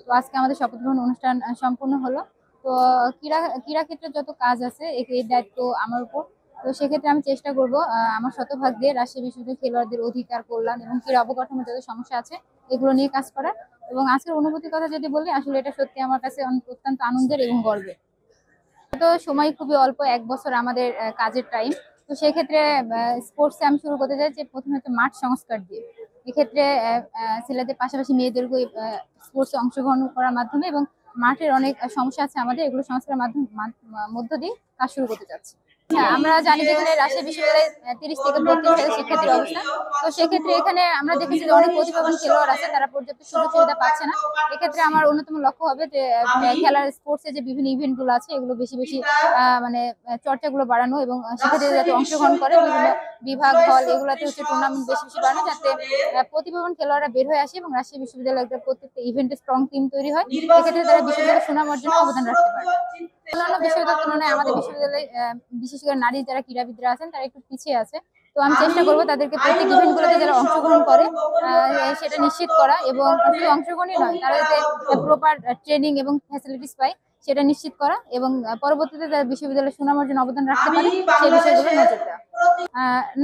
তো আজকে আমাদের শপথ গ্রহণ অনুষ্ঠান সম্পূর্ণ হলো। তো ক্রীড়া ক্রীড়া ক্ষেত্রে যত কাজ আছে এই দায়িত্ব আমার উপর। তো সেক্ষেত্রে আমি চেষ্টা করব আমার শতভাগ দিয়ে রাজশাহী বিশ্ববিদ্যালয়ের খেলোয়াড়দের অধিকার, কল্যাণ এবং ক্রীড়া অবকাঠামোর যত সমস্যা আছে এগুলো নিয়ে কাজ করার। এবং আজকের অনুভূতির কথা যদি বলি, আসলে এটা সত্যি আমার কাছে অত্যন্ত আনন্দের এবং গর্বের। তো সময় খুবই অল্প, 1 বছর আমাদের কাজের টাইম। তো সেক্ষেত্রে স্পোর্টসে আমি শুরু করতে চাই যে প্রথমে হচ্ছে মাঠ সংস্কার দিয়ে। এক্ষেত্রে ছেলেদের পাশাপাশি মেয়েদেরকে স্পোর্টসে অংশগ্রহণ করার মাধ্যমে এবং মাঠের অনেক সমস্যা আছে আমাদের, এগুলো সংস্কারের মধ্য দিয়ে কাজ শুরু করতে চাচ্ছি। হ্যাঁ, আমরা জানি যে এখানে রাজশাহী বিশ্ববিদ্যালয়ে 30 থেকে 32 হাজার শিক্ষার্থীর অবস্থান। তো সেক্ষেত্রে এখানে আমরা দেখেছি যে অনেক প্রতিভাবান খেলোয়াড় আছে, তারা পর্যাপ্ত সুযোগ সুবিধা পাচ্ছে না। এক্ষেত্রে আমার অন্যতম লক্ষ্য হবে যে খেলার স্পোর্টসে যে বিভিন্ন ইভেন্ট গুলো আছে এগুলো বেশি বেশি মানে চর্চাগুলো বাড়ানো এবং শিক্ষার্থীরা যাতে অংশগ্রহণ করে, বিভিন্ন বিভাগ হল এগুলোতে হচ্ছে টুর্নামেন্ট বেশি বেশি বাড়ানো, যাতে প্রতিভাবান খেলোয়াড়রা বের হয়ে আসে এবং রাজশাহী বিশ্ববিদ্যালয়ের প্রত্যেকটা ইভেন্টে স্ট্রং টিম তৈরি হয়। এক্ষেত্রে তারা বিশ্ববিদ্যালয়ের সুনাম অর্জনে অবদান রাখতে পারে। অন্যান্য বিশ্ববিদ্যালয়ের তুলনায় আমাদের বিশ্ববিদ্যালয়ে বিশেষ করে নারী যারা ক্রীড়াবিদরা আছেন তারা একটু পিছিয়ে আছে। তো আমি চেষ্টা করবো তাদেরকে প্রত্যেক ইভেন্ট গুলোতে যারা অংশগ্রহণ করে সেটা নিশ্চিত করা, এবং শুধু অংশগ্রহণই নয়, তারা যাতে প্রপার ট্রেনিং এবং ফ্যাসিলিটিস পায় সেটা নিশ্চিত করা, এবং পরবর্তীতে তারা বিশ্ববিদ্যালয়ের সুনাম অর্জনে অবদান রাখতে পারে সেই বিষয়গুলো নজর দেওয়া।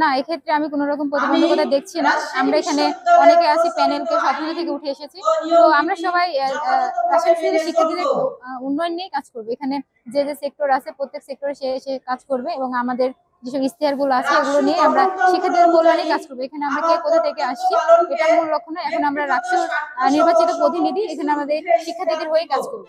না, এক্ষেত্রে আমি কোন রকম প্রতিবন্ধকতা দেখছি না। আমরা এখানে অনেকে আছি, প্যানেলকে স্বপ্ন থেকে উঠে এসেছি। তো আমরা সবাই রাজশাহী শিক্ষার্থীদের উন্নয়ন নিয়ে কাজ করবো। এখানে যে যে সেক্টর আছে প্রত্যেক সেক্টরে সে কাজ করবে, এবং আমাদের যেসব ইশতেহার গুলো আছে এগুলো নিয়ে আমরা শিক্ষার্থীদের কল্যাণে কাজ করবো। এখানে আমরা কে কোথা থেকে আসছি এটা মূল লক্ষ্য নয়, এখন আমরা রাষ্ট্র নির্বাচিত প্রতিনিধি, এখানে আমাদের শিক্ষার্থীদের হয়ে কাজ করবো।